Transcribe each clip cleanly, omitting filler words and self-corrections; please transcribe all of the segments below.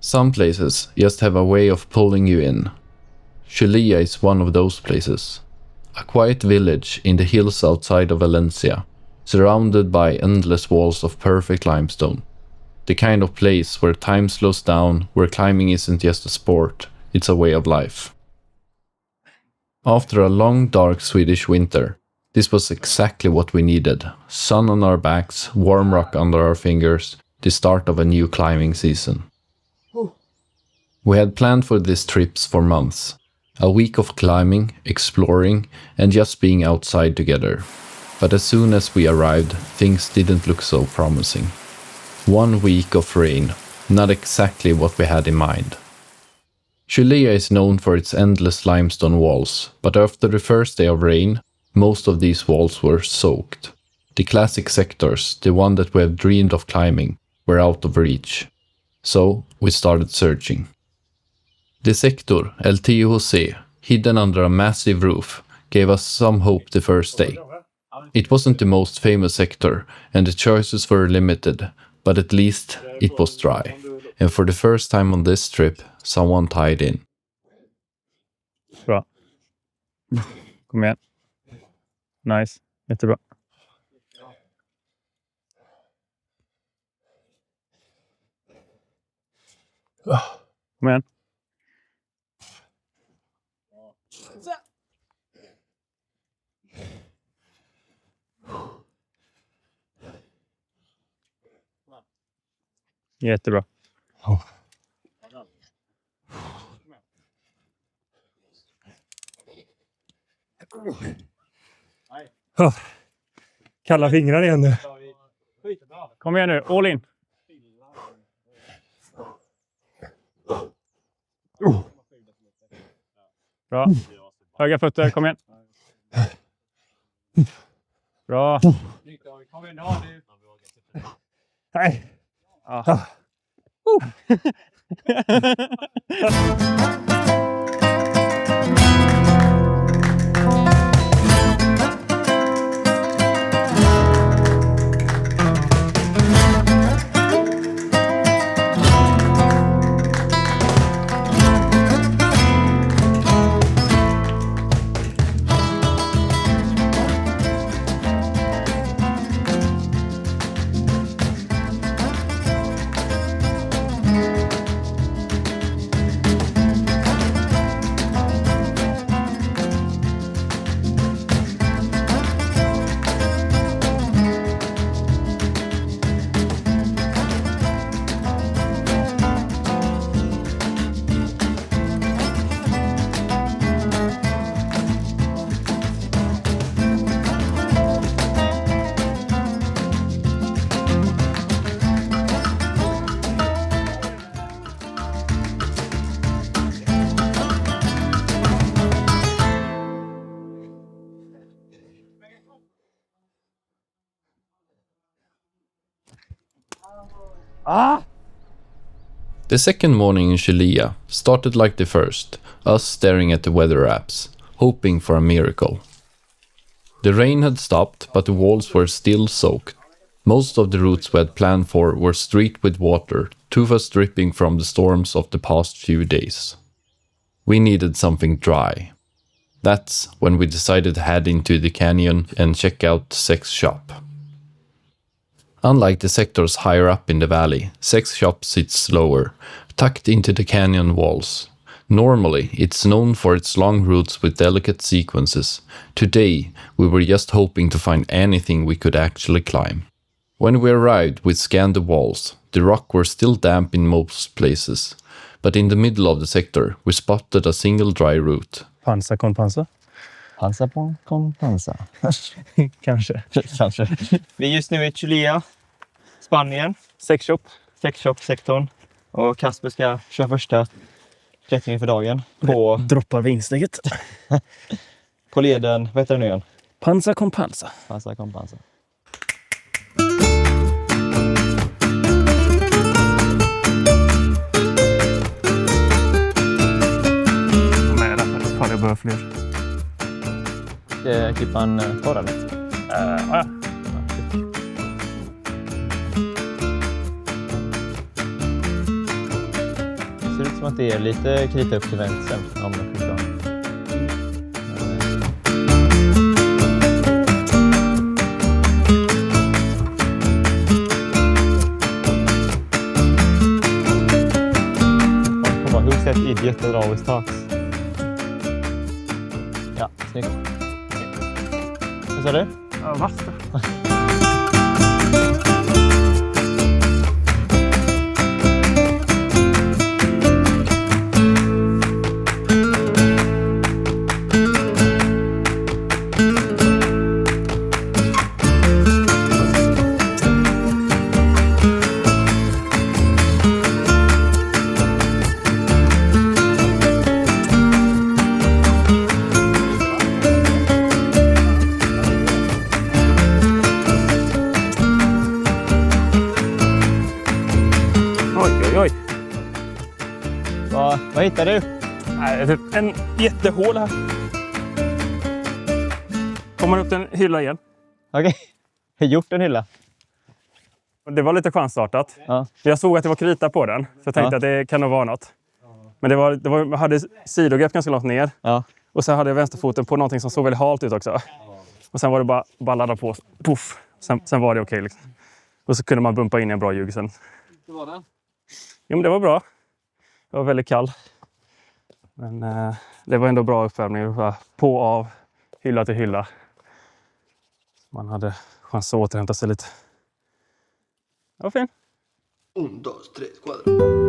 Some places just have a way of pulling you in. Chulilla is one of those places. A quiet village in the hills outside of Valencia, surrounded by endless walls of perfect limestone. The kind of place where time slows down, where climbing isn't just a sport, it's a way of life. After a long dark Swedish winter, this was exactly what we needed. Sun on our backs, warm rock under our fingers, the start of a new climbing season. We had planned for these trips for months. A week of climbing, exploring, and just being outside together. But as soon as we arrived, things didn't look so promising. 1 week of rain, not exactly what we had in mind. Chulilla is known for its endless limestone walls, but after the first day of rain, most of these walls were soaked. The classic sectors, the one that we have dreamed of climbing, were out of reach. So we started searching. The sector, El Tío José, hidden under a massive roof, gave us some hope the first day. It wasn't the most famous sector, and the choices were limited, but at least it was dry. And for the first time on this trip, someone tied in. Bra. Kom igen. Nice. Jättebra. Kom igen. Jättebra. Kalla fingrar igen nu. Kom igen nu, all in. Bra. Höga fötter, kom igen. Bra. Kom igen, Nej. Ah. The second morning in Chulilla started like the first, us staring at the weather apps, hoping for a miracle. The rain had stopped, but the walls were still soaked. Most of the routes we had planned for were streaked with water, two of us dripping from the storms of the past few days. We needed something dry. That's when we decided to head into the canyon and check out Sex Shop. Unlike the sectors higher up in the valley, Sex Shop sits lower, tucked into the canyon walls. Normally, it's known for its long routes with delicate sequences. Today, we were just hoping to find anything we could actually climb. When we arrived, we scanned the walls. The rock were still damp in most places, but in the middle of the sector, we spotted a single dry route. Pansa kon pansa? Pansa kon pansa. Kanske. Kanske. Vi är just nu i Chulilla, Spanien. Sexshop-sektorn. Och Kasper ska köra första klättringen för dagen. Droppar vinsteget. På leden, vad heter det nu igen? Pansa kon pansa. Pansa kon pansa. Nej, därför jag behöver fler. Ska klippan ta den? Ja. som att det är lite krita upp till vänster om man kan klara. Huset idiot that always talks. Ja, snyggt. Vad sa du? Ja, vasta. Vad hittar du? Nej, typ en jättehål här. Kommer upp en hylla igen. Okej, jag har gjort en hylla. Det var lite chansstartat. Ja. Jag såg att det var krita på den. Så jag tänkte att det kan nog vara något. Men jag hade sidogrepp ganska långt ner. Ja. Och sen hade jag vänsterfoten på någonting som såg väldigt halt ut också. Och sen var det bara ladda på. Puff. Sen var det okej liksom. Och så kunde man bumpa in i en bra ljug sen. Hur var den? Jo, men det var bra. Det var väldigt kall. Men det var ändå bra uppvärmning. På av hylla till hylla. Man hade chans att återhämta sig lite. Det var fint. 1, 2, 3, cuadro.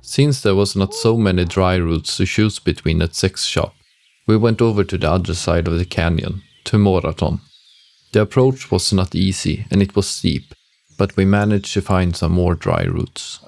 Since there was not so many dry routes to choose between at Sex Shop, we went over to the other side of the canyon, to Moratón. The approach was not easy and it was steep, but we managed to find some more dry routes.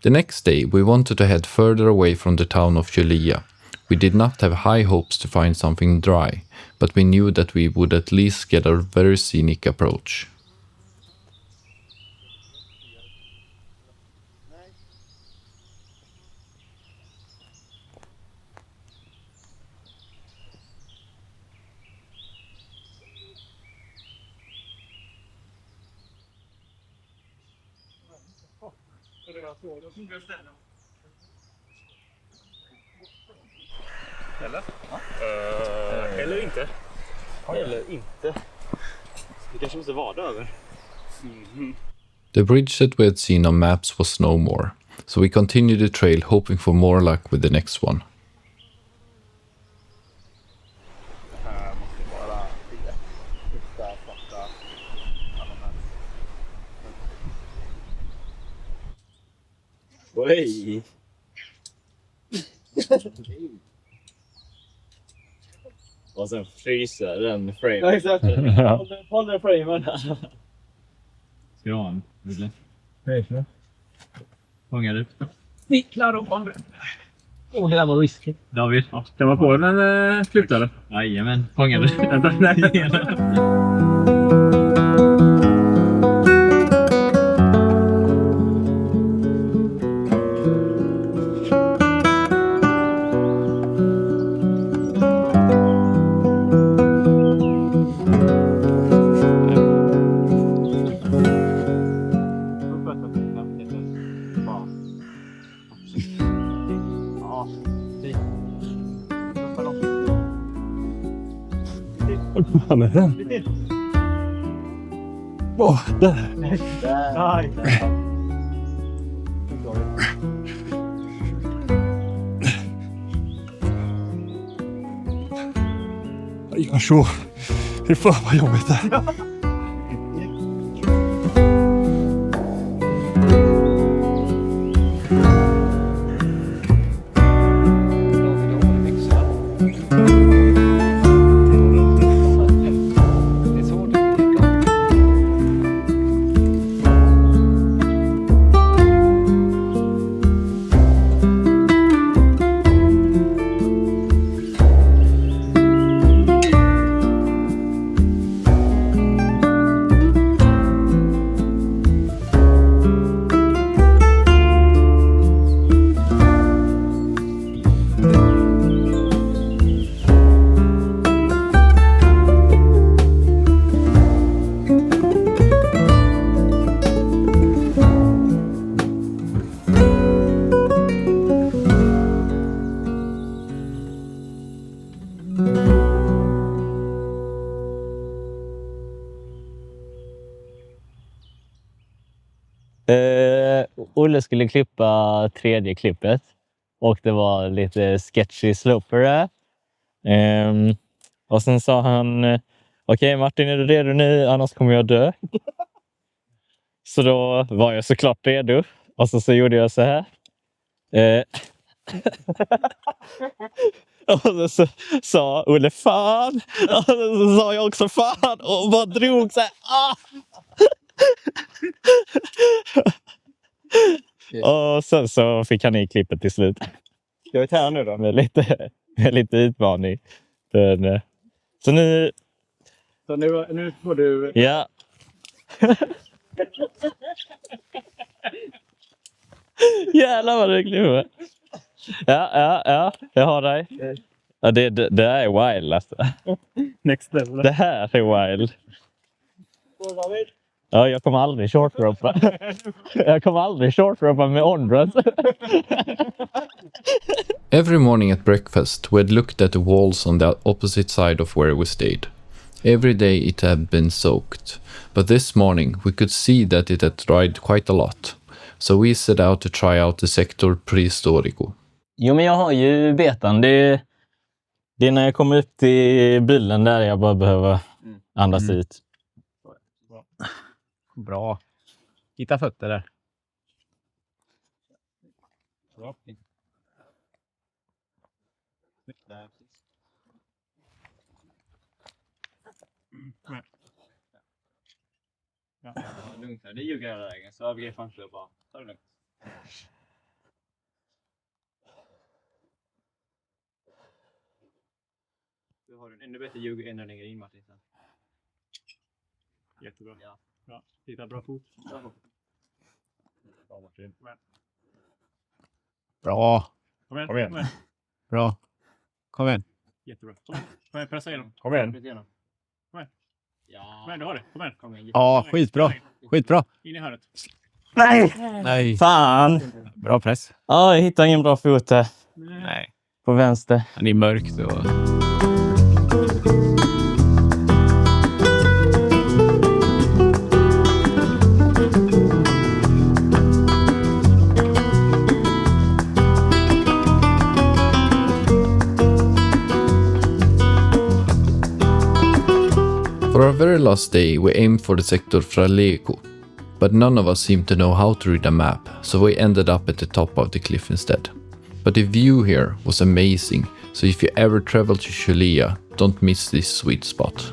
The next day we wanted to head further away from the town of Chulilla. We did not have high hopes to find something dry, but we knew that we would at least get a very scenic approach. Eller inte. Eller inte. Vi kanske måste vara över. The bridge that we had seen on maps was no more, so we continued the trail hoping for more luck with the next one. Oj! Och sen fryser den framen. Ja, exakt. Håll den framen. Ska du ha en? Eller? Fångar du? Vicklar och bandar. Åh, det där var risky. David? Ja, kan man få den slutare? Jajamän. Fångar du? Vad med den? Där. Jag gör så. Fy fan vad jobbigt det är. Olle skulle klippa tredje klippet och det var lite sketchy sloper där. Och sen sa han okej, Martin, är du redo nu? Annars kommer jag dö. Så då var jag såklart redo. Och så gjorde jag så här. Och så sa Olle fan. Och så sa jag också fan. Och bara drog så här. Och sen så fick han i klippet till slut. Ska vi ta här nu då? Med lite utmaning. Så nu får du... Ja. Jävlar vad du klipper. Ja. Jag har dig. Ja, det är wild alltså. Next level. Det här är wild. Ja, jag kommer aldrig shortropa. Jag kommer aldrig shortropa med onruns. Every morning at breakfast we had looked at the walls on the opposite side of where we stayed. Every day it had been soaked, but this morning we could see that it had dried quite a lot. So we set out to try out the sector Prehistórico. Jo, men jag har ju betan. Det är när jag kommer upp till bilen där jag bara behöver andas ut. Bra. Hitta fötter där. Bra. Ja, lugnt här. Det är ju lägen så överger fan inte bara. Ta det lugnt. Du har en ännu bättre ljug än längre in, Martin. Jättebra. Ja. Bra. Titta, bra fot. Bra, Martin. Bra. Kom igen. Bra. Kom igen. Jättebra. Kom igen, pressa igenom. Kom igen. Kom igen. Ja. Kom igen, du har det. Kom igen. Ja, skitbra. Skitbra. In i hörnet. Nej! Nej. Fan! Bra press. Ja, jag hittar ingen bra fot här. Nej. på vänster. Det är mörkt och... For our very last day, we aimed for the sector Fraleco, but none of us seemed to know how to read a map, so we ended up at the top of the cliff instead. But the view here was amazing, so if you ever travel to Chulilla, don't miss this sweet spot.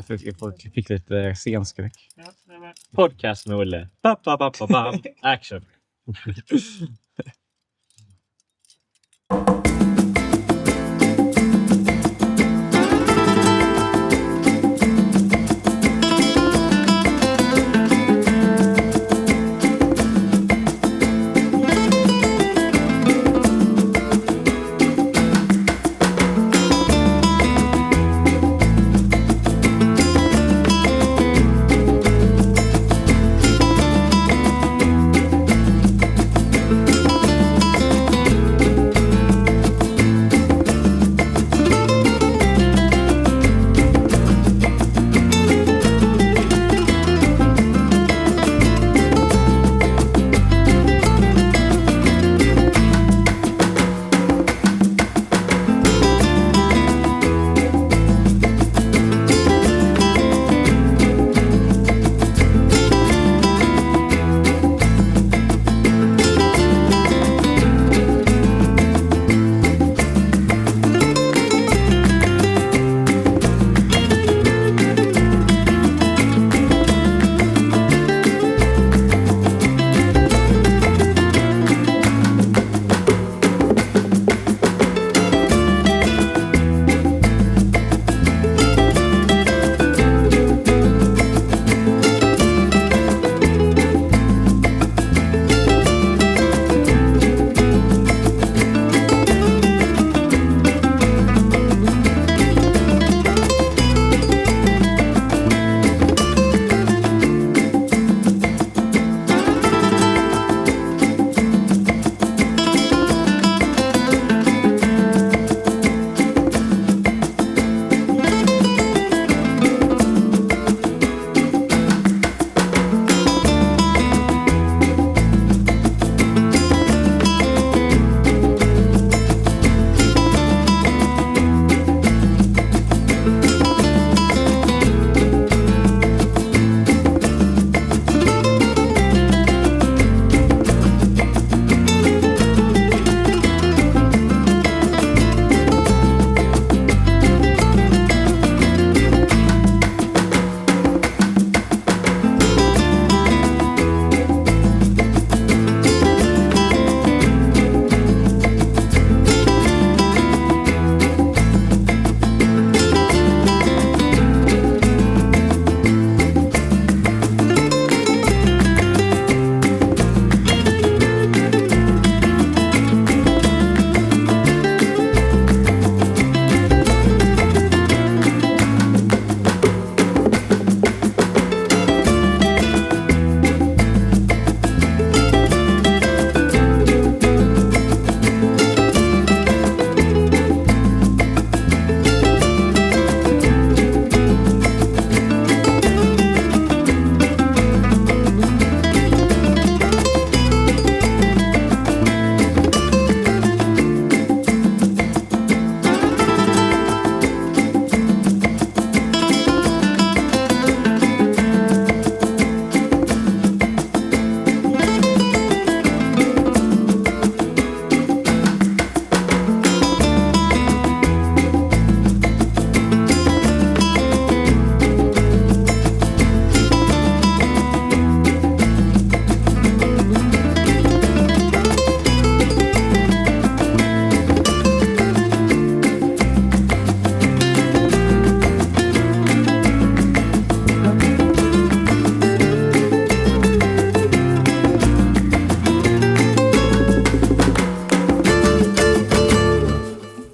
Jag fick lite scenskräck. Podcast med Olle. Action.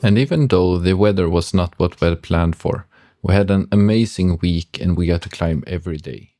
And even though the weather was not what we had planned for, we had an amazing week and we got to climb every day.